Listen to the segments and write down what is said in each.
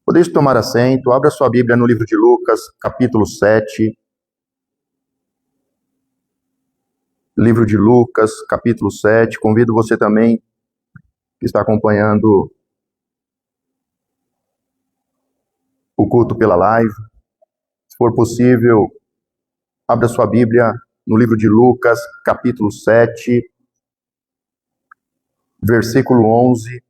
Podeis tomar assento, abra sua Bíblia no livro de Lucas, capítulo 7. Livro de Lucas, capítulo 7. Convido você também, que está acompanhando o culto pela live. Se for possível, abra sua Bíblia no livro de Lucas, capítulo 7, versículo 11.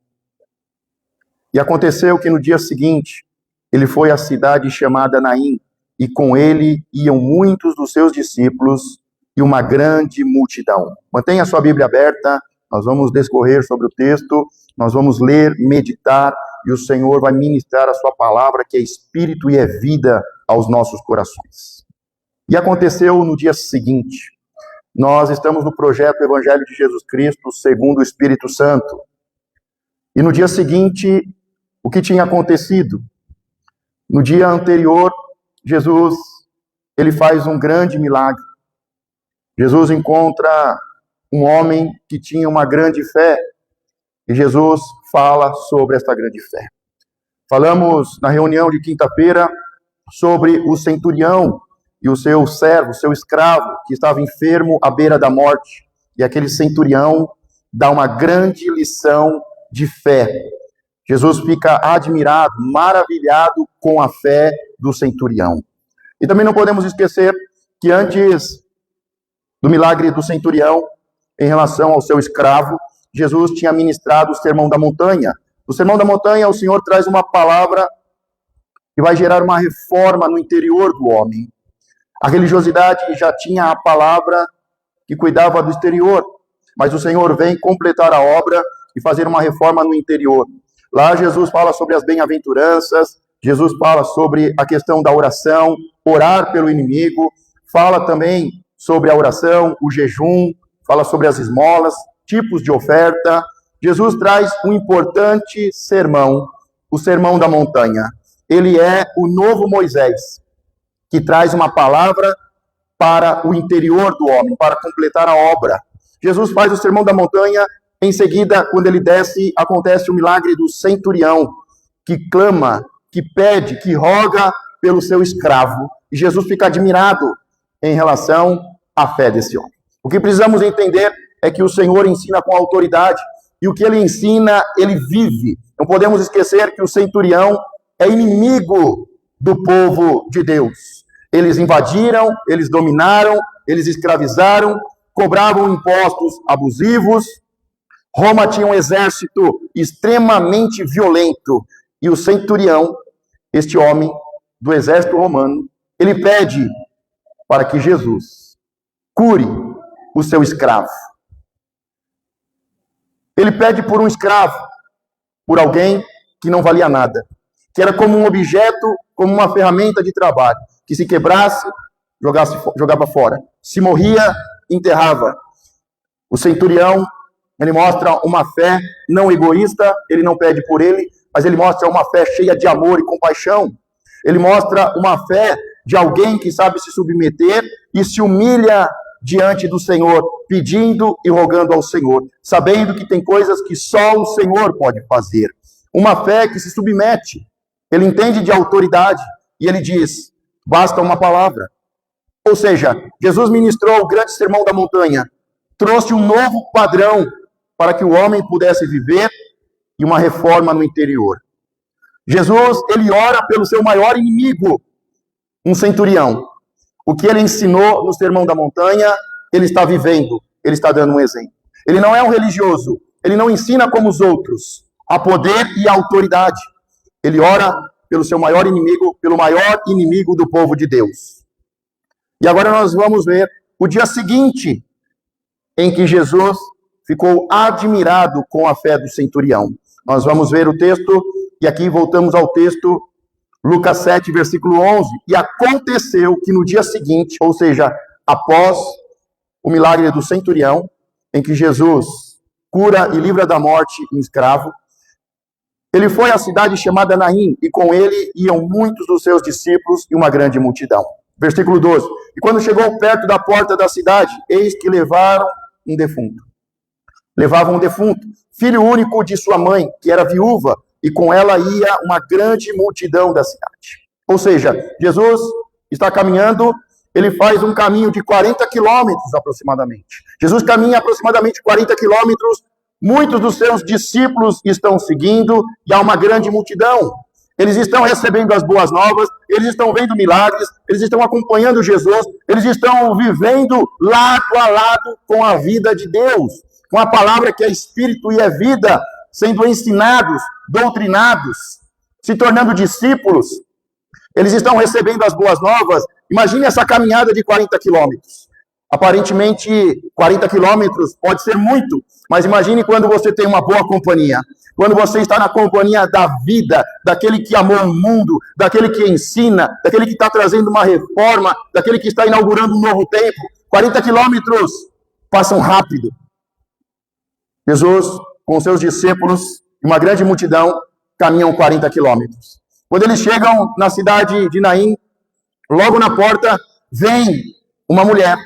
E aconteceu que no dia seguinte, ele foi à cidade chamada Naim, e com ele iam muitos dos seus discípulos e uma grande multidão. Mantenha a sua Bíblia aberta, nós vamos discorrer sobre o texto, nós vamos ler, meditar, e o Senhor vai ministrar a sua palavra, que é espírito e é vida aos nossos corações. E aconteceu no dia seguinte, nós estamos no projeto Evangelho de Jesus Cristo, segundo o Espírito Santo. E no dia seguinte, o que tinha acontecido? No dia anterior, Jesus, ele faz um grande milagre. Jesus encontra um homem que tinha uma grande fé, e Jesus fala sobre esta grande fé. Falamos na reunião de quinta-feira sobre o centurião e o seu servo, seu escravo, que estava enfermo à beira da morte. E aquele centurião dá uma grande lição de fé. Jesus fica admirado, maravilhado com a fé do centurião. E também não podemos esquecer que antes do milagre do centurião, em relação ao seu escravo, Jesus tinha ministrado o Sermão da Montanha. No Sermão da Montanha, o Senhor traz uma palavra que vai gerar uma reforma no interior do homem. A religiosidade já tinha a palavra que cuidava do exterior, mas o Senhor vem completar a obra e fazer uma reforma no interior. Lá Jesus fala sobre as bem-aventuranças, Jesus fala sobre a questão da oração, orar pelo inimigo, fala também sobre a oração, o jejum, fala sobre as esmolas, tipos de oferta. Jesus traz um importante sermão, o Sermão da Montanha. Ele é o novo Moisés, que traz uma palavra para o interior do homem, para completar a obra. Jesus faz o Sermão da Montanha. Em seguida, quando ele desce, acontece o milagre do centurião, que clama, que pede, que roga pelo seu escravo. E Jesus fica admirado em relação à fé desse homem. O que precisamos entender é que o Senhor ensina com autoridade, e o que ele ensina, ele vive. Não podemos esquecer que o centurião é inimigo do povo de Deus. Eles invadiram, eles dominaram, eles escravizaram, cobravam impostos abusivos. Roma tinha um exército extremamente violento, e o centurião, este homem do exército romano, ele pede para que Jesus cure o seu escravo. Ele pede por um escravo, por alguém que não valia nada, que era como um objeto, como uma ferramenta de trabalho, que se quebrasse, jogava fora. Se morria, enterrava. O centurião, ele mostra uma fé não egoísta, ele não pede por ele, mas ele mostra uma fé cheia de amor e compaixão. Ele mostra uma fé de alguém que sabe se submeter e se humilha diante do Senhor, pedindo e rogando ao Senhor, sabendo que tem coisas que só o Senhor pode fazer. Uma fé que se submete. Ele entende de autoridade e ele diz, basta uma palavra. Ou seja, Jesus ministrou o grande Sermão da Montanha, trouxe um novo padrão para que o homem pudesse viver e uma reforma no interior. Jesus, ele ora pelo seu maior inimigo, um centurião. O que ele ensinou no Sermão da Montanha, ele está vivendo, ele está dando um exemplo. Ele não é um religioso, ele não ensina como os outros, a poder e a autoridade. Ele ora pelo seu maior inimigo, pelo maior inimigo do povo de Deus. E agora nós vamos ver o dia seguinte em que Jesus ficou admirado com a fé do centurião. Nós vamos ver o texto, e aqui voltamos ao texto, Lucas 7, versículo 11. E aconteceu que no dia seguinte, ou seja, após o milagre do centurião, em que Jesus cura e livra da morte um escravo, ele foi à cidade chamada Naim, e com ele iam muitos dos seus discípulos e uma grande multidão. Versículo 12. E quando chegou perto da porta da cidade, eis que levavam um defunto, filho único de sua mãe, que era viúva, e com ela ia uma grande multidão da cidade. Ou seja, Jesus está caminhando, ele faz um caminho de 40 quilômetros aproximadamente. Jesus caminha aproximadamente 40 quilômetros, muitos dos seus discípulos estão seguindo, e há uma grande multidão. Eles estão recebendo as boas novas, eles estão vendo milagres, eles estão acompanhando Jesus, eles estão vivendo lado a lado com a vida de Deus, com a palavra que é espírito e é vida, sendo ensinados, doutrinados, se tornando discípulos. Eles estão recebendo as boas novas. Imagine essa caminhada de 40 quilômetros. Aparentemente, 40 quilômetros pode ser muito, mas imagine quando você tem uma boa companhia. Quando você está na companhia da vida, daquele que amou o mundo, daquele que ensina, daquele que está trazendo uma reforma, daquele que está inaugurando um novo tempo. 40 quilômetros passam rápido. Jesus, com seus discípulos, uma grande multidão, caminham 40 quilômetros. Quando eles chegam na cidade de Naim, logo na porta, vem uma mulher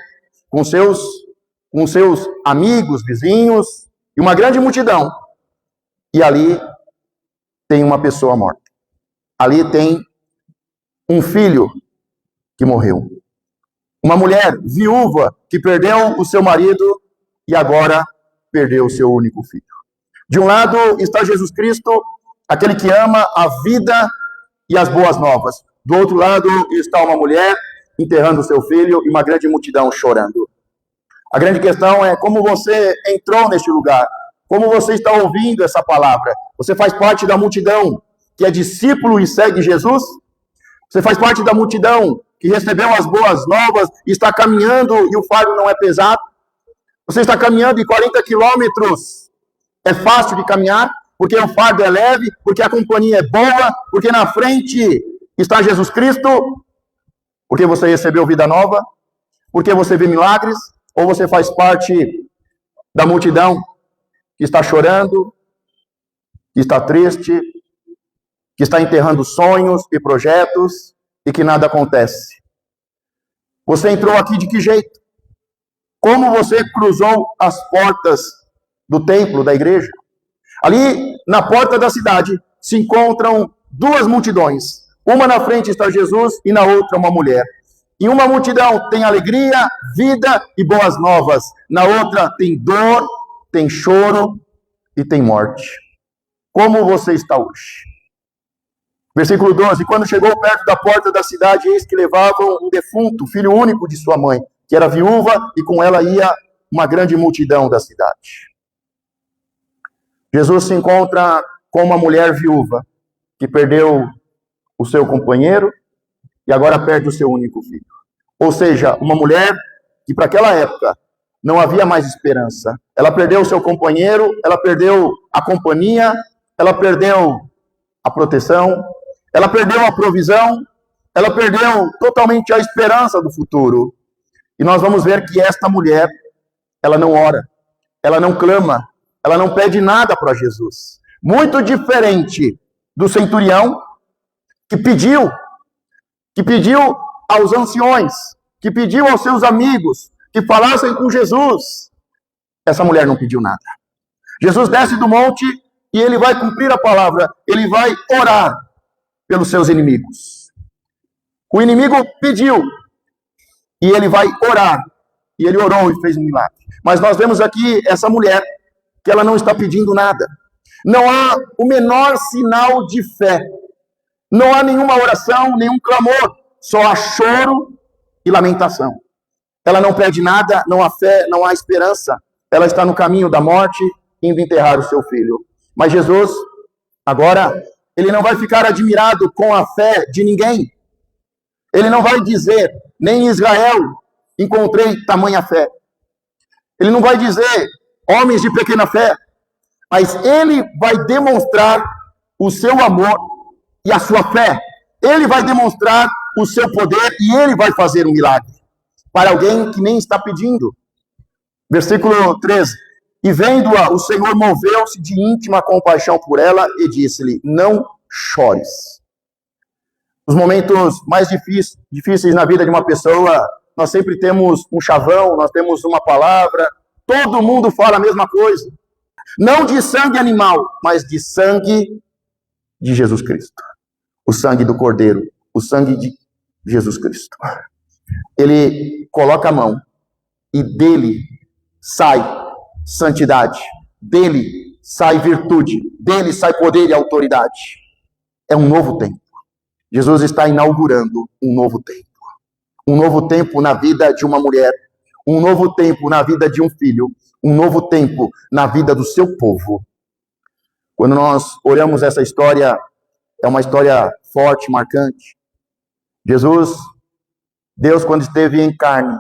com seus amigos, vizinhos, e uma grande multidão. E ali tem uma pessoa morta. Ali tem um filho que morreu. Uma mulher viúva que perdeu o seu marido e agora perdeu o seu único filho. De um lado está Jesus Cristo, aquele que ama a vida e as boas novas. Do outro lado está uma mulher enterrando o seu filho e uma grande multidão chorando. A grande questão é como você entrou neste lugar, como você está ouvindo essa palavra. Você faz parte da multidão que é discípulo e segue Jesus? Você faz parte da multidão que recebeu as boas novas e está caminhando e o fardo não é pesado? Você está caminhando em 40 quilômetros. É fácil de caminhar, porque o fardo é leve, porque a companhia é boa, porque na frente está Jesus Cristo, porque você recebeu vida nova, porque você vê milagres, ou você faz parte da multidão que está chorando, que está triste, que está enterrando sonhos e projetos e que nada acontece. Você entrou aqui de que jeito? Como você cruzou as portas do templo, da igreja? Ali, na porta da cidade, se encontram duas multidões. Uma na frente está Jesus e na outra uma mulher. Em uma multidão tem alegria, vida e boas novas. Na outra tem dor, tem choro e tem morte. Como você está hoje? Versículo 12. Quando chegou perto da porta da cidade, eis que levavam um defunto, filho único de sua mãe, que era viúva, e com ela ia uma grande multidão da cidade. Jesus se encontra com uma mulher viúva, que perdeu o seu companheiro e agora perde o seu único filho. Ou seja, uma mulher que para aquela época não havia mais esperança. Ela perdeu o seu companheiro, ela perdeu a companhia, ela perdeu a proteção, ela perdeu a provisão, ela perdeu totalmente a esperança do futuro. E nós vamos ver que esta mulher, ela não ora, ela não clama, ela não pede nada para Jesus. Muito diferente do centurião que pediu aos anciões, que pediu aos seus amigos que falassem com Jesus. Essa mulher não pediu nada. Jesus desce do monte e ele vai cumprir a palavra, ele vai orar pelos seus inimigos. O inimigo pediu e ele vai orar. E ele orou e fez um milagre. Mas nós vemos aqui essa mulher que ela não está pedindo nada. Não há o menor sinal de fé. Não há nenhuma oração, nenhum clamor. Só há choro e lamentação. Ela não pede nada, não há fé, não há esperança. Ela está no caminho da morte, indo enterrar o seu filho. Mas Jesus, agora, ele não vai ficar admirado com a fé de ninguém. Ele não vai dizer, nem em Israel encontrei tamanha fé. Ele não vai dizer, homens de pequena fé. Mas ele vai demonstrar o seu amor e a sua fé. Ele vai demonstrar o seu poder e ele vai fazer um milagre para alguém que nem está pedindo. Versículo 13. E vendo-a, o Senhor moveu-se de íntima compaixão por ela e disse-lhe, não chores. Os momentos mais difíceis na vida de uma pessoa, nós sempre temos um chavão, nós temos uma palavra, todo mundo fala a mesma coisa. Não de sangue animal, mas de sangue de Jesus Cristo. O sangue do Cordeiro, o sangue de Jesus Cristo. Ele coloca a mão e dele sai santidade, dele sai virtude, dele sai poder e autoridade. É um novo tempo. Jesus está inaugurando um novo tempo. Um novo tempo na vida de uma mulher, um novo tempo na vida de um filho, um novo tempo na vida do seu povo. Quando nós olhamos essa história, é uma história forte, marcante. Jesus, Deus, quando esteve em carne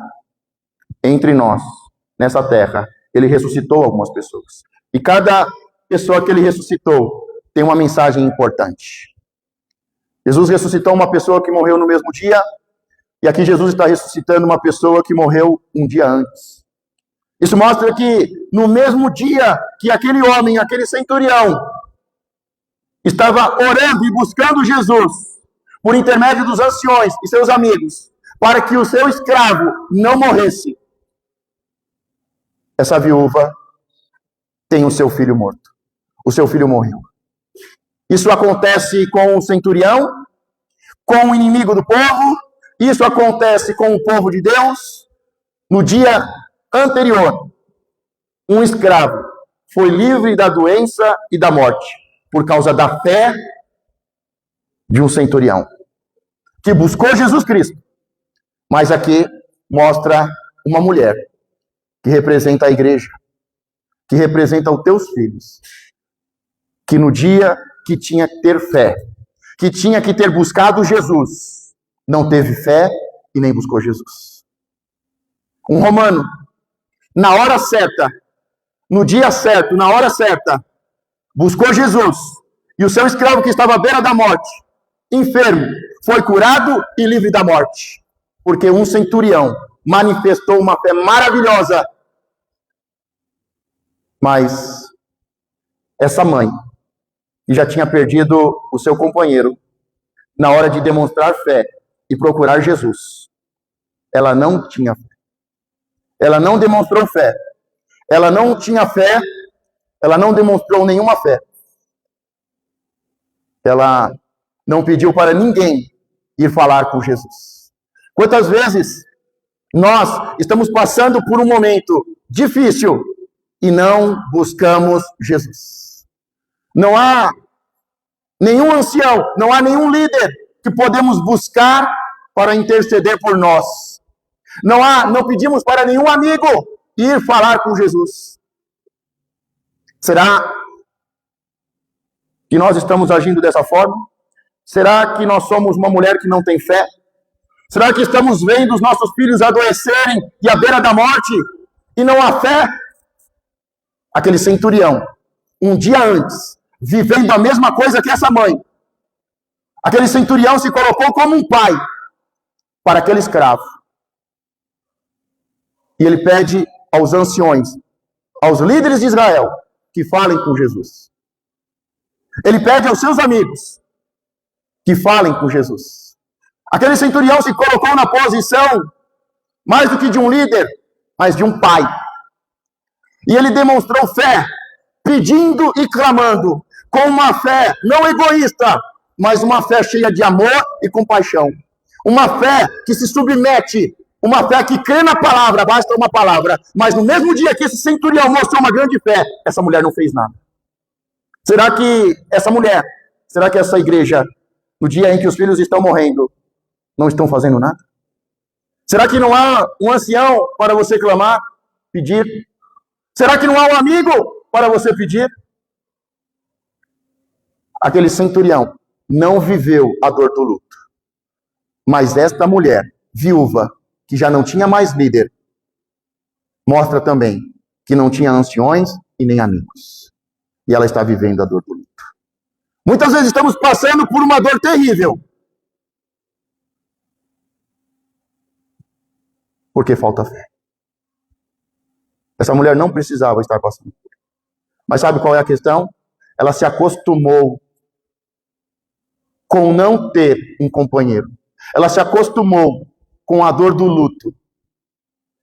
entre nós, nessa terra, ele ressuscitou algumas pessoas. E cada pessoa que ele ressuscitou tem uma mensagem importante. Jesus ressuscitou uma pessoa que morreu no mesmo dia, e aqui Jesus está ressuscitando uma pessoa que morreu um dia antes. Isso mostra que no mesmo dia que aquele homem, aquele centurião, estava orando e buscando Jesus, por intermédio dos anciões e seus amigos, para que o seu escravo não morresse, essa viúva tem o seu filho morto. O seu filho morreu. Isso acontece com o centurião, com o inimigo do povo, isso acontece com o povo de Deus. No dia anterior, um escravo foi livre da doença e da morte, por causa da fé de um centurião, que buscou Jesus Cristo. Mas aqui mostra uma mulher, que representa a igreja, que representa os teus filhos, que no dia que tinha que ter fé, que tinha que ter buscado Jesus, não teve fé e nem buscou Jesus. Um romano, na hora certa, no dia certo, na hora certa, buscou Jesus, e o seu escravo que estava à beira da morte, enfermo, foi curado e livre da morte, porque um centurião manifestou uma fé maravilhosa. Mas essa mãe, que já tinha perdido o seu companheiro, na hora de demonstrar fé e procurar Jesus, ela não tinha fé. Ela não demonstrou fé. Ela não tinha fé. Ela não demonstrou nenhuma fé. Ela não pediu para ninguém ir falar com Jesus. Quantas vezes nós estamos passando por um momento difícil e não buscamos Jesus? Não há nenhum ancião, não há nenhum líder que podemos buscar para interceder por nós. Não pedimos para nenhum amigo ir falar com Jesus. Será que nós estamos agindo dessa forma? Será que nós somos uma mulher que não tem fé? Será que estamos vendo os nossos filhos adoecerem e à beira da morte e não há fé? Aquele centurião, um dia antes, vivendo a mesma coisa que essa mãe, aquele centurião se colocou como um pai para aquele escravo. E ele pede aos anciões, aos líderes de Israel, que falem com Jesus. Ele pede aos seus amigos que falem com Jesus. Aquele centurião se colocou na posição, mais do que de um líder, mas de um pai. E ele demonstrou fé, pedindo e clamando, com uma fé não egoísta, mas uma fé cheia de amor e compaixão. Uma fé que se submete, uma fé que crê na palavra, basta uma palavra. Mas no mesmo dia que esse centurião mostrou uma grande fé, essa mulher não fez nada. Será que essa mulher, será que essa igreja, no dia em que os filhos estão morrendo, não estão fazendo nada? Será que não há um ancião para você clamar, pedir? Será que não há um amigo para você pedir? Aquele centurião não viveu a dor do luto. Mas esta mulher, viúva, que já não tinha mais líder, mostra também que não tinha anciões e nem amigos. E ela está vivendo a dor do luto. Muitas vezes estamos passando por uma dor terrível. Porque falta fé. Essa mulher não precisava estar passando por isso. Mas sabe qual é a questão? Ela se acostumou com não ter um companheiro. Ela se acostumou com a dor do luto.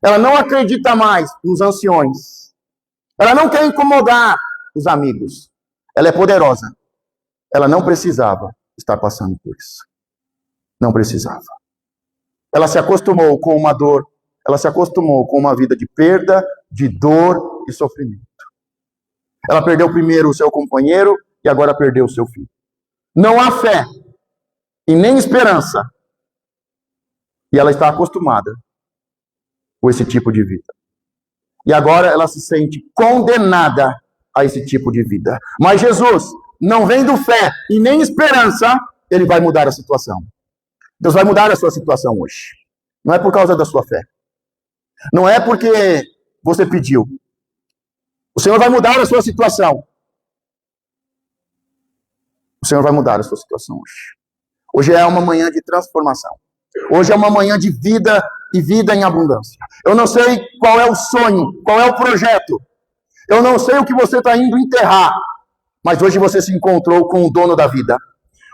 Ela não acredita mais nos anciões. Ela não quer incomodar os amigos. Ela é poderosa. Ela não precisava estar passando por isso. Não precisava. Ela se acostumou com uma dor, ela se acostumou com uma vida de perda, de dor e sofrimento. Ela perdeu primeiro o seu companheiro e agora perdeu o seu filho. Não há fé e nem esperança. E ela está acostumada com esse tipo de vida. E agora ela se sente condenada a esse tipo de vida. Mas Jesus, não vendo fé e nem esperança, ele vai mudar a situação. Deus vai mudar a sua situação hoje. Não é por causa da sua fé. Não é porque você pediu. O Senhor vai mudar a sua situação. O Senhor vai mudar a sua situação hoje. Hoje é uma manhã de transformação. Hoje é uma manhã de vida e vida em abundância. Eu não sei qual é o sonho, qual é o projeto. Eu não sei o que você está indo enterrar. Mas hoje você se encontrou com o dono da vida.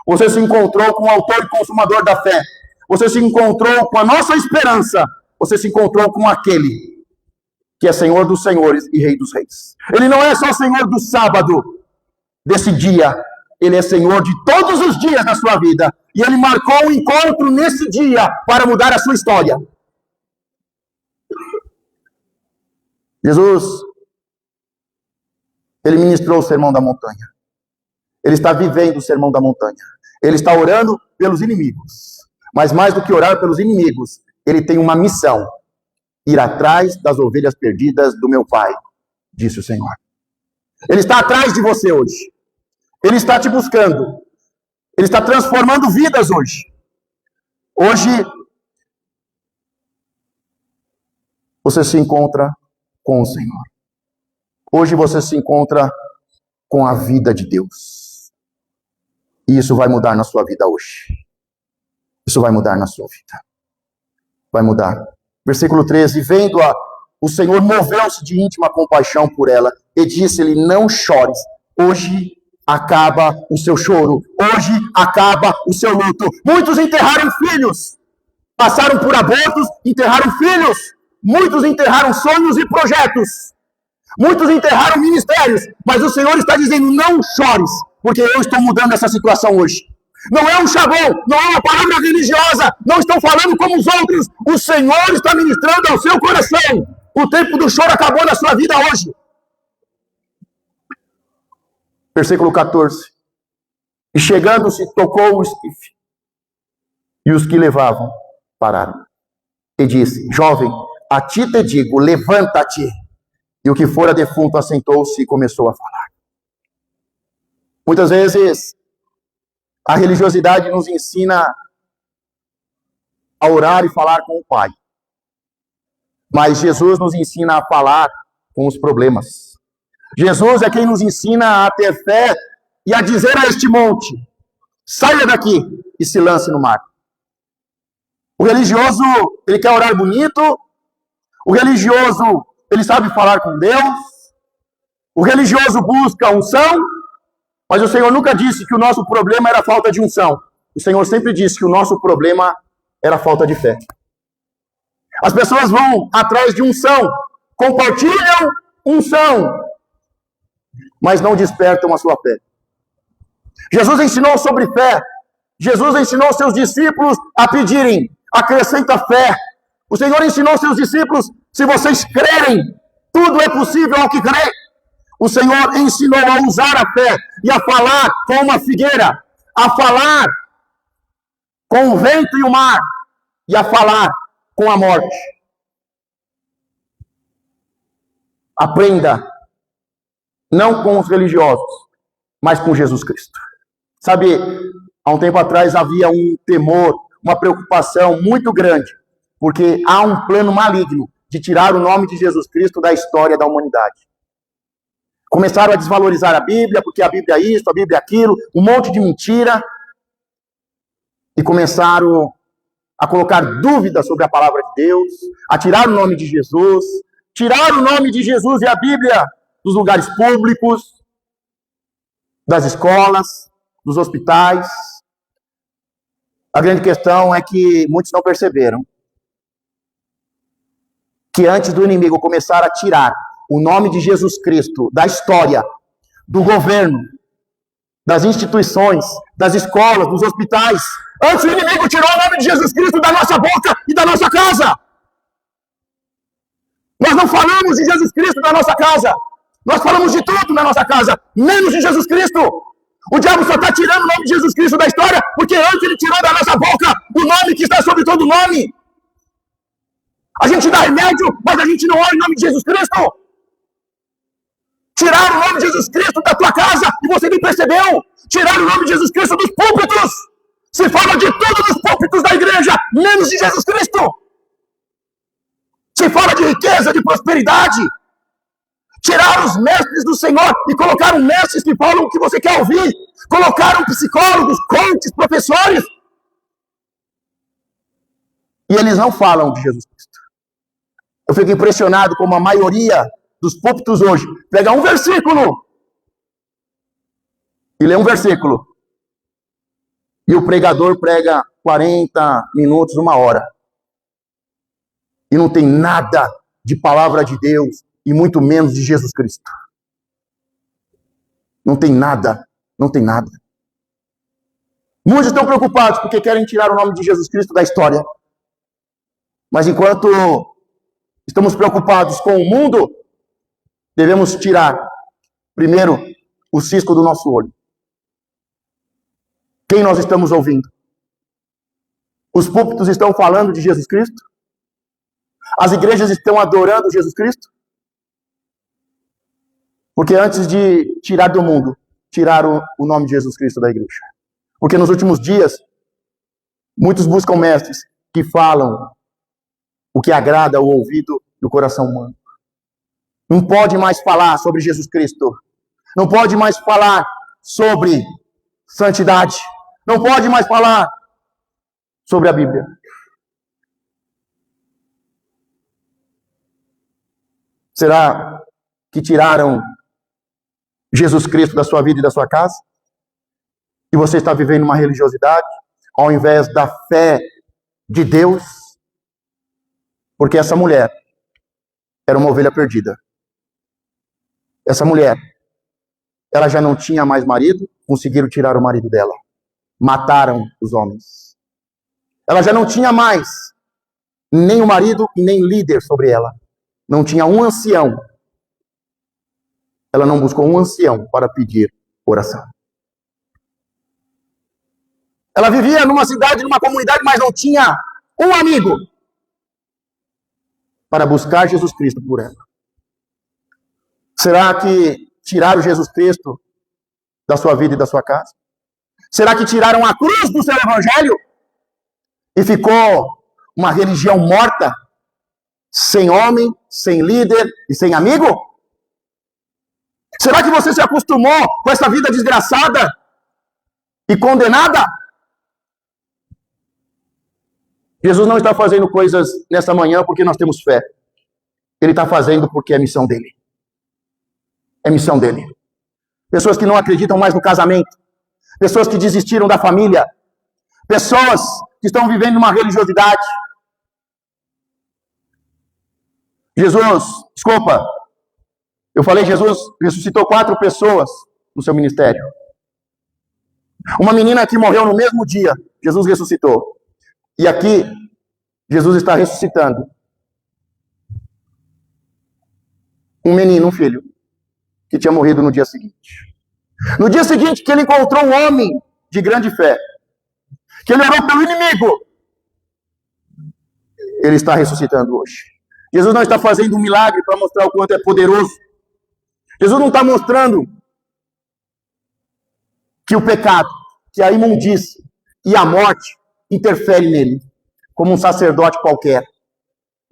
Você se encontrou com o autor e consumador da fé. Você se encontrou com a nossa esperança. Você se encontrou com aquele que é Senhor dos senhores e Rei dos reis. Ele não é só Senhor do sábado, desse dia. Ele é Senhor de todos os dias da sua vida. E Ele marcou um encontro nesse dia para mudar a sua história. Jesus, Ele ministrou o Sermão da Montanha. Ele está vivendo o Sermão da Montanha. Ele está orando pelos inimigos. Mas mais do que orar pelos inimigos, Ele tem uma missão. Ir atrás das ovelhas perdidas do meu Pai, disse o Senhor. Ele está atrás de você hoje. Ele está te buscando. Ele está transformando vidas hoje. Hoje, você se encontra com o Senhor. Hoje você se encontra com a vida de Deus. E isso vai mudar na sua vida hoje. Isso vai mudar na sua vida. Vai mudar. Versículo 13. Vendo-a, o Senhor moveu-se de íntima compaixão por ela e disse-lhe: não chores. Hoje acaba o seu choro. Hoje acaba o seu luto. Muitos enterraram filhos. Passaram por abortos, enterraram filhos. Muitos enterraram sonhos e projetos. Muitos enterraram ministérios. Mas o Senhor está dizendo: não chores, porque eu estou mudando essa situação hoje. Não é um chavão, não é uma palavra religiosa. Não estou falando como os outros. O Senhor está ministrando ao seu coração. O tempo do choro acabou na sua vida hoje. Versículo 14. E chegando-se, tocou o esquife. E os que levavam pararam. E disse: jovem, a ti te digo, levanta-te. E o que fora defunto assentou-se e começou a falar. Muitas vezes, a religiosidade nos ensina a orar e falar com o Pai. Mas Jesus nos ensina a falar com os problemas. Jesus é quem nos ensina a ter fé e a dizer a este monte: saia daqui e se lance no mar. O religioso, ele quer orar bonito. O religioso, ele sabe falar com Deus. O religioso busca unção. Mas o Senhor nunca disse que o nosso problema era falta de unção. O Senhor sempre disse que o nosso problema era falta de fé. As pessoas vão atrás de unção, compartilham unção, mas não despertam a sua fé. Jesus ensinou sobre fé. Jesus ensinou seus discípulos a pedirem: acrescenta fé. O Senhor ensinou seus discípulos: se vocês crerem, tudo é possível ao que crê. O Senhor ensinou a usar a fé e a falar com uma figueira, a falar com o vento e o mar, e a falar com a morte. Aprenda, não com os religiosos, mas com Jesus Cristo. Sabe, há um tempo atrás havia um temor, uma preocupação muito grande, porque há um plano maligno de tirar o nome de Jesus Cristo da história da humanidade. Começaram a desvalorizar a Bíblia, porque a Bíblia é isso, a Bíblia é aquilo, um monte de mentira. E começaram a colocar dúvidas sobre a palavra de Deus, a tirar o nome de Jesus, tirar o nome de Jesus e a Bíblia dos lugares públicos, das escolas, dos hospitais. A grande questão é que muitos não perceberam que antes do inimigo começar a tirar o nome de Jesus Cristo da história, do governo, das instituições, das escolas, dos hospitais. Antes o inimigo tirou o nome de Jesus Cristo da nossa boca e da nossa casa. Nós não falamos de Jesus Cristo na nossa casa. Nós falamos de tudo na nossa casa, menos de Jesus Cristo. O diabo só está tirando o nome de Jesus Cristo da história, porque antes ele tirou da nossa boca o nome que está sobre todo nome. A gente dá remédio, mas a gente não ora em nome de Jesus Cristo. Tiraram o nome de Jesus Cristo da tua casa e você nem percebeu. Tiraram o nome de Jesus Cristo dos púlpitos. Se fala de tudo nos púlpitos da igreja, menos de Jesus Cristo. Se fala de riqueza, de prosperidade. Tiraram os mestres do Senhor e colocaram mestres que falam o que você quer ouvir. Colocaram psicólogos, coaches, professores. E eles não falam de Jesus Cristo. Eu fico impressionado como a maioria dos púlpitos hoje pega um versículo e lê um versículo. E o pregador prega 40 minutos, 1 hora. E não tem nada de palavra de Deus e muito menos de Jesus Cristo. Não tem nada, não tem nada. Muitos estão preocupados porque querem tirar o nome de Jesus Cristo da história. Mas enquanto estamos preocupados com o mundo, devemos tirar, primeiro, o cisco do nosso olho. Quem nós estamos ouvindo? Os púlpitos estão falando de Jesus Cristo? As igrejas estão adorando Jesus Cristo? Porque antes de tirar do mundo, tiraram o nome de Jesus Cristo da igreja. Porque nos últimos dias, muitos buscam mestres que falam o que agrada o ouvido e o coração humano. Não pode mais falar sobre Jesus Cristo. Não pode mais falar sobre santidade. Não pode mais falar sobre a Bíblia. Será que tiraram Jesus Cristo da sua vida e da sua casa? E você está vivendo uma religiosidade ao invés da fé de Deus? Porque essa mulher era uma ovelha perdida. Essa mulher, ela já não tinha mais marido, conseguiram tirar o marido dela. Mataram os homens. Ela já não tinha mais nem o marido, nem líder sobre ela. Não tinha um ancião. Ela não buscou um ancião para pedir oração. Ela vivia numa cidade, numa comunidade, mas não tinha um amigo para buscar Jesus Cristo por ela. Será que tiraram Jesus Cristo da sua vida e da sua casa? Será que tiraram a cruz do seu evangelho? E ficou uma religião morta? Sem homem, sem líder e sem amigo? Será que você se acostumou com essa vida desgraçada e condenada? Jesus não está fazendo coisas nessa manhã porque nós temos fé. Ele está fazendo porque é missão dele. É missão dele. Pessoas que não acreditam mais no casamento. Pessoas que desistiram da família. Pessoas que estão vivendo uma religiosidade. Jesus ressuscitou 4 pessoas no seu ministério. Uma menina que morreu no mesmo dia, Jesus ressuscitou. E aqui, Jesus está ressuscitando um menino, um filho, que tinha morrido no dia seguinte. No dia seguinte que ele encontrou um homem de grande fé, que ele orou pelo inimigo, ele está ressuscitando hoje. Jesus não está fazendo um milagre para mostrar o quanto é poderoso. Jesus não está mostrando que o pecado, que a imundícia e a morte interferem nele, como um sacerdote qualquer.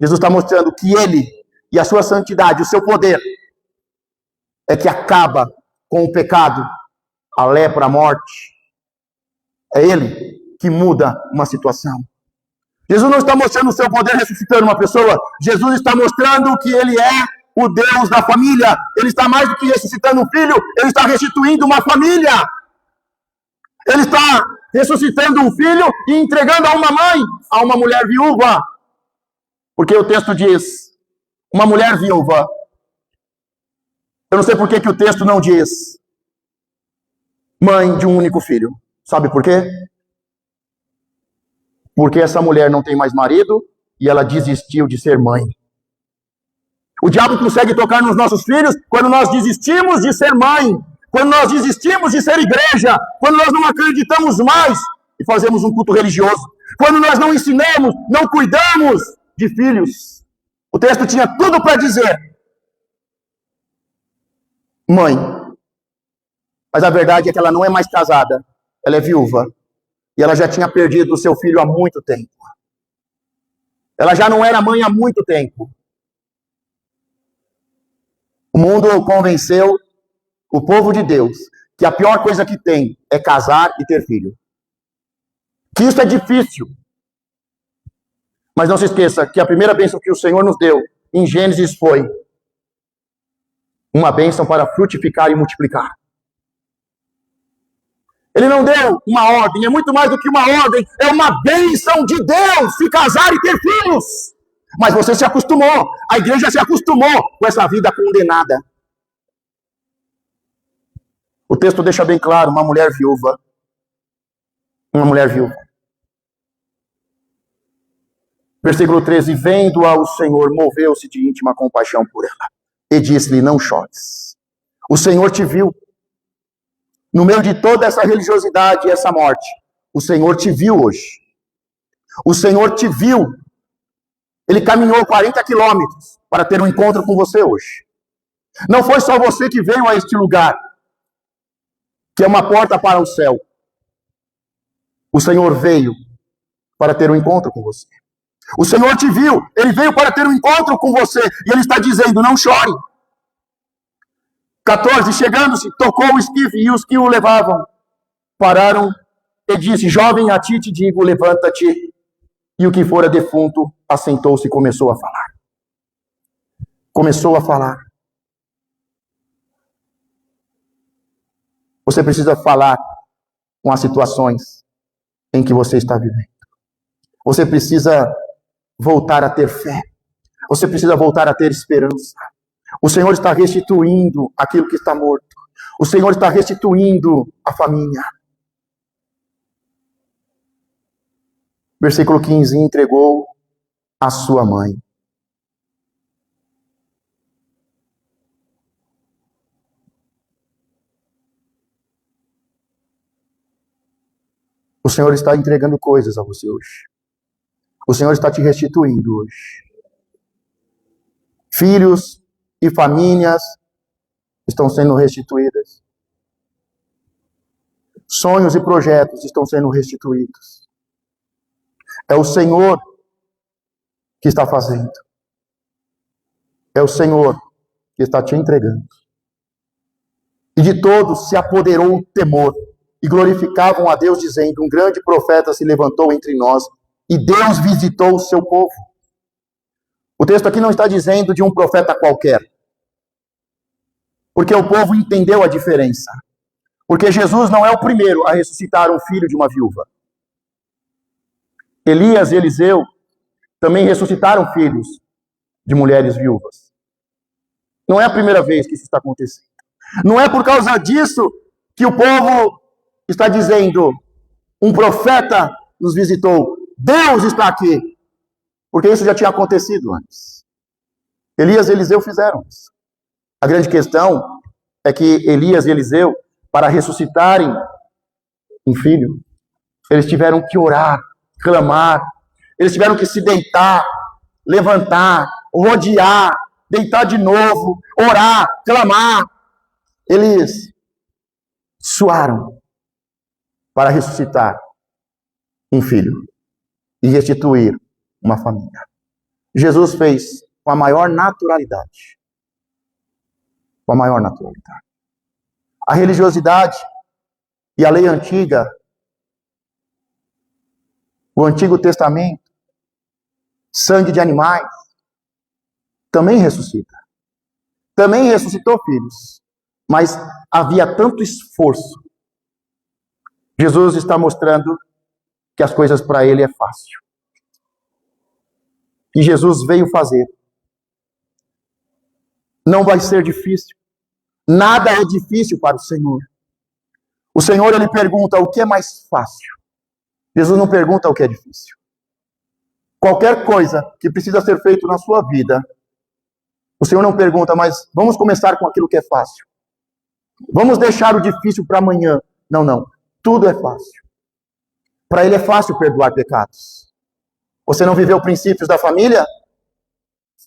Jesus está mostrando que ele e a sua santidade, o seu poder, é que acaba com o pecado, a lepra, a morte. É ele que muda uma situação. Jesus não está mostrando o seu poder ressuscitando uma pessoa. Jesus está mostrando que ele é o Deus da família. Ele está mais do que ressuscitando um filho, ele está restituindo uma família. Ele está ressuscitando um filho e entregando a uma mãe, a uma mulher viúva. Porque o texto diz, uma mulher viúva. Eu não sei por que o texto não diz mãe de um único filho. Sabe por quê? Porque essa mulher não tem mais marido e ela desistiu de ser mãe. O diabo consegue tocar nos nossos filhos quando nós desistimos de ser mãe, quando nós desistimos de ser igreja, quando nós não acreditamos mais e fazemos um culto religioso, quando nós não ensinamos, não cuidamos de filhos. O texto tinha tudo para dizer mãe, mas a verdade é que ela não é mais casada, ela é viúva, e ela já tinha perdido o seu filho há muito tempo. Ela já não era mãe há muito tempo. O mundo convenceu o povo de Deus que a pior coisa que tem é casar e ter filho. Que isso é difícil. Mas não se esqueça que a primeira bênção que o Senhor nos deu em Gênesis foi uma bênção para frutificar e multiplicar. Ele não deu uma ordem, é muito mais do que uma ordem, é uma bênção de Deus se casar e ter filhos. Mas você se acostumou, a igreja se acostumou com essa vida condenada. O texto deixa bem claro, uma mulher viúva. Uma mulher viúva. Versículo 13, vendo-a o Senhor, moveu-se de íntima compaixão por ela. E disse-lhe, não chores. O Senhor te viu. No meio de toda essa religiosidade e essa morte, o Senhor te viu hoje. O Senhor te viu. Ele caminhou 40 quilômetros para ter um encontro com você hoje. Não foi só você que veio a este lugar, que é uma porta para o céu. O Senhor veio para ter um encontro com você. O Senhor te viu, Ele veio para ter um encontro com você, e Ele está dizendo, não chore. 14, chegando-se, tocou o esquife, e os que o levavam pararam e disse, jovem, a ti te digo, levanta-te. E o que fora defunto assentou-se e começou a falar. Começou a falar. Você precisa falar com as situações em que você está vivendo. Você precisa voltar a ter fé. Você precisa voltar a ter esperança. O Senhor está restituindo aquilo que está morto. O Senhor está restituindo a família. Versículo 15, entregou a sua mãe. O Senhor está entregando coisas a você hoje. O Senhor está te restituindo hoje. Filhos e famílias estão sendo restituídas. Sonhos e projetos estão sendo restituídos. É o Senhor que está fazendo. É o Senhor que está te entregando. E de todos se apoderou o temor. E glorificavam a Deus, dizendo, um grande profeta se levantou entre nós, e Deus visitou o seu povo. O texto aqui não está dizendo de um profeta qualquer. Porque o povo entendeu a diferença. Porque Jesus não é o primeiro a ressuscitar um filho de uma viúva. Elias e Eliseu também ressuscitaram filhos de mulheres viúvas. Não é a primeira vez que isso está acontecendo. Não é por causa disso que o povo está dizendo, um profeta nos visitou, Deus está aqui. Porque isso já tinha acontecido antes. Elias e Eliseu fizeram isso. A grande questão é que Elias e Eliseu, para ressuscitarem um filho, eles tiveram que orar, clamar, eles tiveram que se deitar, levantar, rodear, deitar de novo, orar, clamar. Eles suaram para ressuscitar um filho e restituir uma família. Jesus fez com a maior naturalidade. Com a maior naturalidade. A religiosidade e a lei antiga, o Antigo Testamento, sangue de animais, também ressuscita. Também ressuscitou filhos. Mas havia tanto esforço. Jesus está mostrando que as coisas para ele é fácil. E Jesus veio fazer. Não vai ser difícil. Nada é difícil para o Senhor. O Senhor, Ele pergunta o que é mais fácil. Jesus não pergunta o que é difícil. Qualquer coisa que precisa ser feito na sua vida, o Senhor não pergunta, mas vamos começar com aquilo que é fácil. Vamos deixar o difícil para amanhã. Não, não. Tudo é fácil. Para Ele é fácil perdoar pecados. Você não viveu princípios da família?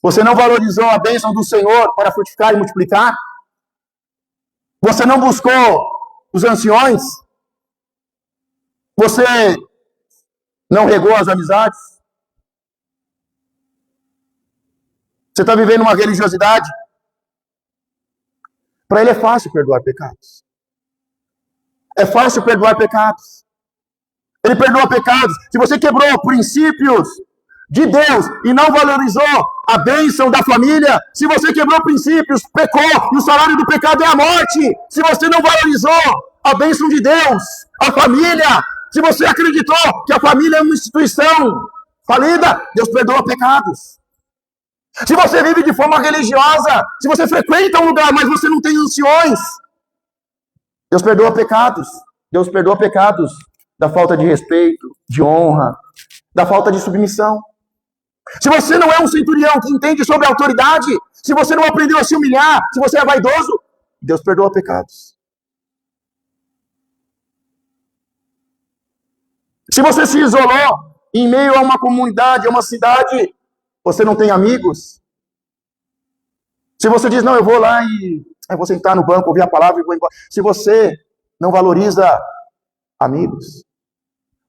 Você não valorizou a bênção do Senhor para frutificar e multiplicar? Você não buscou os anciões? Você não regou as amizades? Você está vivendo uma religiosidade? Para Ele é fácil perdoar pecados. É fácil perdoar pecados. Ele perdoa pecados. Se você quebrou princípios de Deus e não valorizou a bênção da família, se você quebrou princípios, pecou, e o salário do pecado é a morte. Se você não valorizou a bênção de Deus, a família, se você acreditou que a família é uma instituição falida, Deus perdoa pecados. Se você vive de forma religiosa, se você frequenta um lugar, mas você não tem anciões, Deus perdoa pecados. Deus perdoa pecados da falta de respeito, de honra, da falta de submissão. Se você não é um centurião que entende sobre a autoridade, se você não aprendeu a se humilhar, se você é vaidoso, Deus perdoa pecados. Se você se isolou em meio a uma comunidade, a uma cidade, você não tem amigos? Se você diz, não, eu vou lá e vou sentar no banco, ouvir a palavra e vou embora. Se você não valoriza amigos,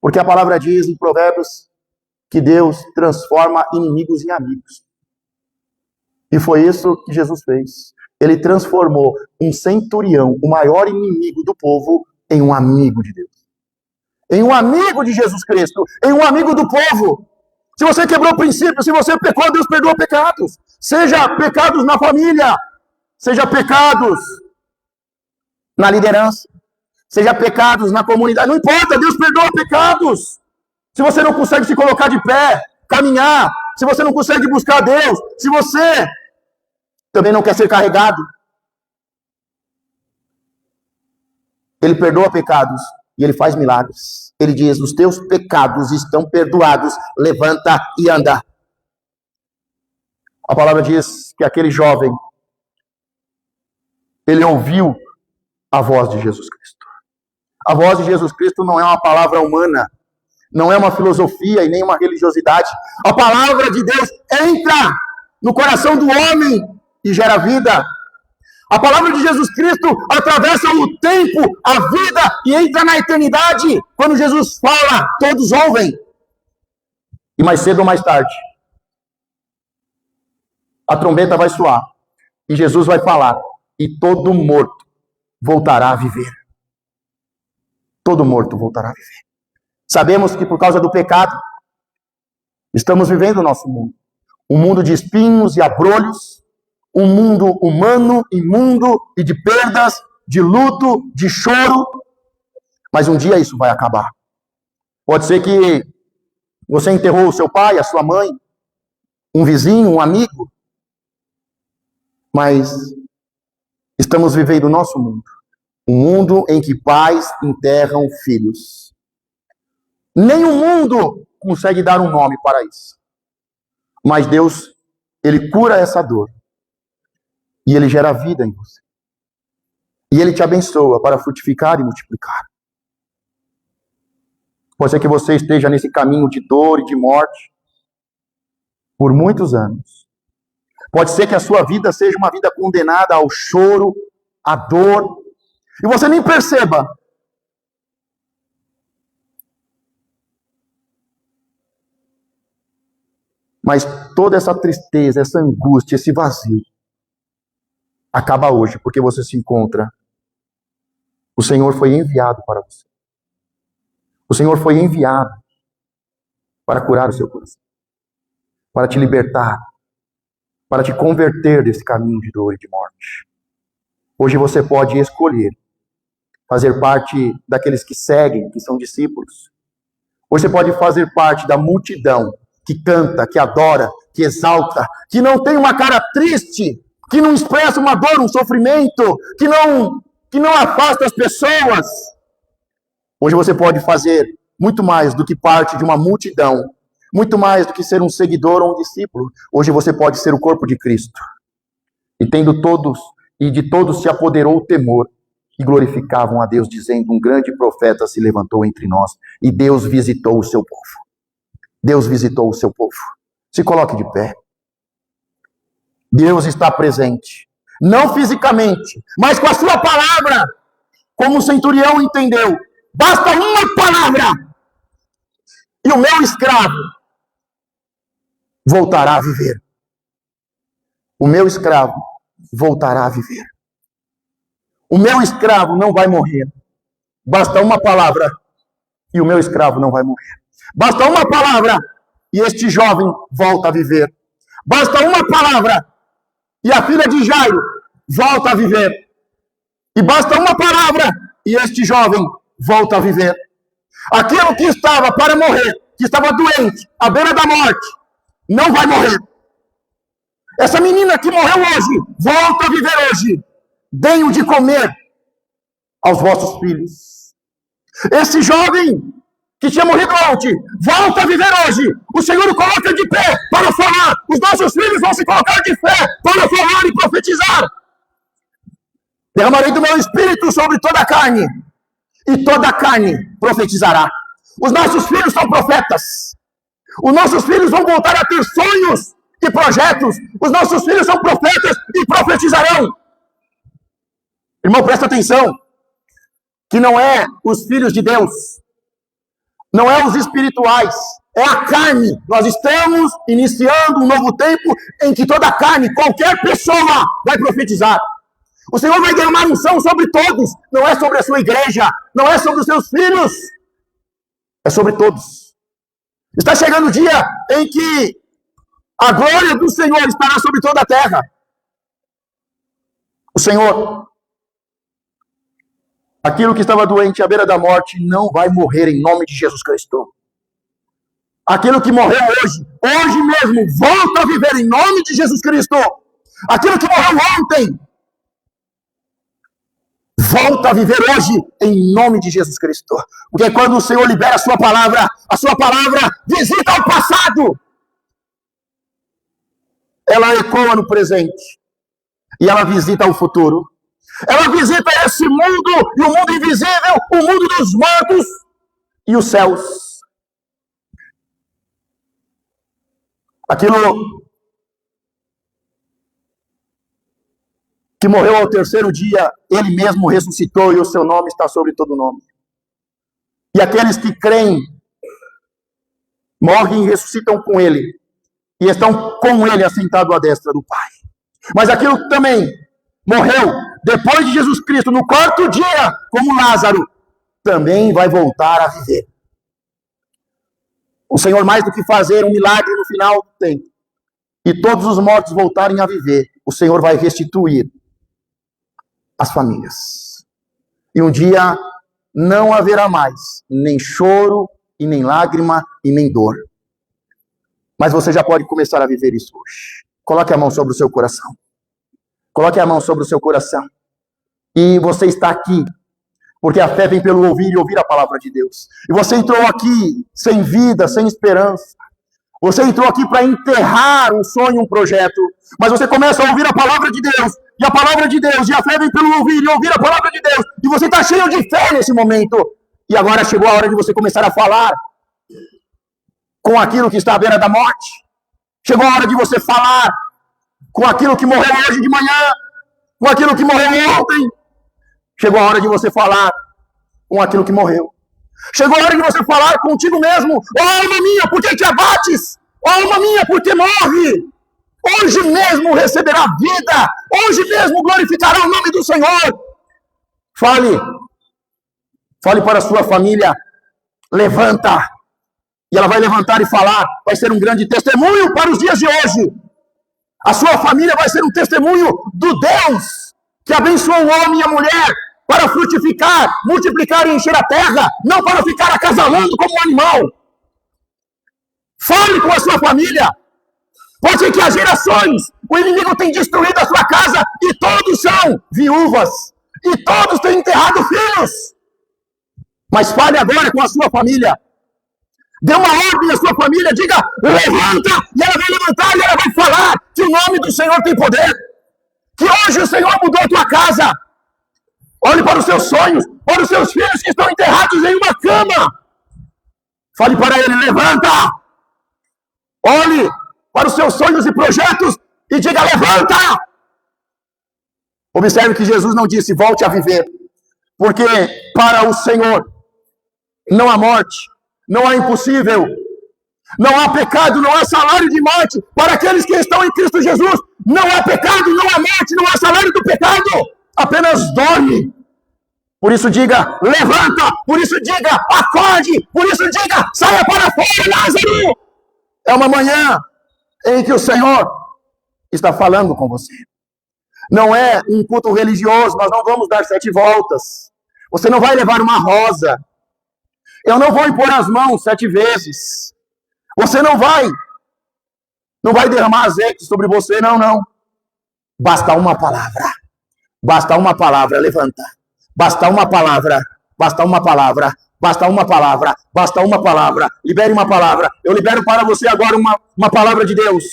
porque a palavra diz em Provérbios que Deus transforma inimigos em amigos. E foi isso que Jesus fez. Ele transformou um centurião, o maior inimigo do povo, em um amigo de Deus. Em um amigo de Jesus Cristo, em um amigo do povo. Se você quebrou princípios, se você pecou, Deus perdoa pecados. Seja pecados na família, seja pecados na liderança, seja pecados na comunidade. Não importa, Deus perdoa pecados. Se você não consegue se colocar de pé, caminhar, se você não consegue buscar Deus, se você também não quer ser carregado, Ele perdoa pecados e Ele faz milagres. Ele diz, os teus pecados estão perdoados, levanta e anda. A palavra diz que aquele jovem, ele ouviu a voz de Jesus Cristo. A voz de Jesus Cristo não é uma palavra humana, não é uma filosofia e nem uma religiosidade. A palavra de Deus entra no coração do homem e gera vida. A palavra de Jesus Cristo atravessa o tempo, a vida e entra na eternidade. Quando Jesus fala, todos ouvem. E mais cedo ou mais tarde, a trombeta vai soar e Jesus vai falar e todo morto voltará a viver. Todo morto voltará a viver. Sabemos que por causa do pecado, estamos vivendo o nosso mundo. Um mundo de espinhos e abrolhos, um mundo humano, imundo e de perdas, de luto, de choro. Mas um dia isso vai acabar. Pode ser que você enterrou o seu pai, a sua mãe, um vizinho, um amigo. Mas estamos vivendo o nosso mundo. Um mundo em que pais enterram filhos. Nenhum mundo consegue dar um nome para isso. Mas Deus, Ele cura essa dor. E Ele gera vida em você. E Ele te abençoa para frutificar e multiplicar. Pode ser que você esteja nesse caminho de dor e de morte por muitos anos. Pode ser que a sua vida seja uma vida condenada ao choro, à dor, e você nem perceba. Mas toda essa tristeza, essa angústia, esse vazio, acaba hoje, porque você se encontra. O Senhor foi enviado para você. O Senhor foi enviado para curar o seu coração, para te libertar, para te converter desse caminho de dor e de morte. Hoje você pode escolher fazer parte daqueles que seguem, que são discípulos. Hoje você pode fazer parte da multidão que canta, que adora, que exalta, que não tem uma cara triste, que não expressa uma dor, um sofrimento, que não afasta as pessoas, Hoje você pode fazer muito mais do que parte de uma multidão, muito mais do que ser um seguidor ou um discípulo. Hoje você pode ser o corpo de Cristo. E de todos se apoderou o temor, e glorificavam a Deus, dizendo: um grande profeta se levantou entre nós, e Deus visitou o seu povo. Deus visitou o seu povo. Se coloque de pé. Deus está presente, não fisicamente, mas com a sua palavra, como o centurião entendeu. Basta uma palavra, e o meu escravo voltará a viver. O meu escravo voltará a viver. O meu escravo não vai morrer. Basta uma palavra e o meu escravo não vai morrer. Basta uma palavra e este jovem volta a viver. Basta uma palavra e a filha de Jairo volta a viver. E basta uma palavra e este jovem volta a viver. Aquilo que estava para morrer, que estava doente, à beira da morte, não vai morrer. Essa menina que morreu hoje, volta a viver hoje. Deem-o de comer aos vossos filhos. Esse jovem que tinha morrido ontem, volta a viver hoje. O Senhor o coloca de pé para falar. Os nossos filhos vão se colocar de pé para falar e profetizar. Derramarei do meu espírito sobre toda a carne, e toda a carne profetizará. Os nossos filhos são profetas. Os nossos filhos vão voltar a ter sonhos e projetos. Os nossos filhos são profetas e profetizarão. Irmão, presta atenção, que não é os filhos de Deus, não é os espirituais, é a carne. Nós estamos iniciando um novo tempo em que toda a carne, qualquer pessoa vai profetizar. O Senhor vai derramar unção sobre todos, não é sobre a sua igreja, não é sobre os seus filhos, é sobre todos. Está chegando o dia em que a glória do Senhor estará sobre toda a terra. O Senhor, aquilo que estava doente à beira da morte, não vai morrer em nome de Jesus Cristo. Aquilo que morreu hoje mesmo, volta a viver em nome de Jesus Cristo. Aquilo que morreu ontem, volta a viver hoje em nome de Jesus Cristo. Porque quando o Senhor libera a sua palavra visita o passado. Ela ecoa no presente e ela visita o futuro. Ela visita esse mundo e o mundo invisível, o mundo dos mortos e os céus. Aquilo que morreu ao terceiro dia, ele mesmo ressuscitou e o seu nome está sobre todo nome. E aqueles que creem, morrem e ressuscitam com ele. E estão com ele assentado à destra do Pai. Mas aquilo que também morreu depois de Jesus Cristo, no quarto dia, como Lázaro, também vai voltar a viver. O Senhor, mais do que fazer um milagre no final do tempo, e todos os mortos voltarem a viver, o Senhor vai restituir as famílias. E um dia não haverá mais nem choro, e nem lágrima, e nem dor. Mas você já pode começar a viver isso hoje. Coloque a mão sobre o seu coração. Coloque a mão sobre o seu coração. E você está aqui, porque a fé vem pelo ouvir e ouvir a palavra de Deus. E você entrou aqui sem vida, sem esperança. Você entrou aqui para enterrar um sonho, um projeto. Mas você começa a ouvir a palavra de Deus. E a palavra de Deus. E a fé vem pelo ouvir e ouvir a palavra de Deus. E você está cheio de fé nesse momento. E agora chegou a hora de você começar a falar com aquilo que está à beira da morte. Chegou a hora de você falar com aquilo que morreu hoje de manhã, com aquilo que morreu ontem. Chegou a hora de você falar com aquilo que morreu. Chegou a hora de você falar contigo mesmo. Ó alma minha, por que te abates? Ó alma minha, por que morre? Hoje mesmo receberá vida. Hoje mesmo glorificará o nome do Senhor. Fale para a sua família. Levanta. E ela vai levantar e falar. Vai ser um grande testemunho para os dias de hoje. A sua família vai ser um testemunho do Deus que abençoou o homem e a mulher para frutificar, multiplicar e encher a terra, não para ficar acasalando como um animal. Fale com a sua família. Pode ser que há gerações o inimigo tem destruído a sua casa e todos são viúvas. E todos têm enterrado filhos. Mas fale agora com a sua família. Dê uma ordem à sua família, diga, levanta, e ela vai levantar, e ela vai falar que o nome do Senhor tem poder. Que hoje o Senhor mudou a tua casa. Olhe para os seus sonhos, para os seus filhos que estão enterrados em uma cama. Fale para ele, levanta. Olhe para os seus sonhos e projetos e diga, levanta. Observe que Jesus não disse, volte a viver. Porque para o Senhor não há morte, não há impossível, não há pecado, não há salário de morte. Para aqueles que estão em Cristo Jesus, não há pecado, não há morte, não há salário do pecado. Apenas dorme. Por isso diga, levanta. Por isso diga, acorde. Por isso diga, saia para fora, Lázaro. É uma manhã em que o Senhor está falando com você. Não é um culto religioso, nós não vamos dar 7 voltas. Você não vai levar uma rosa. Eu não vou impor as mãos 7 vezes. Você não vai derramar azeite sobre você, não. Basta uma palavra. Basta uma palavra, levanta. Basta uma palavra. Basta uma palavra. Basta uma palavra. Basta uma palavra. Libere uma palavra. Eu libero para você agora uma palavra de Deus.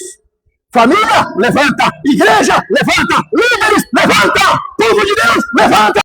Família, levanta. Igreja, levanta. Líderes, levanta. Povo de Deus, levanta.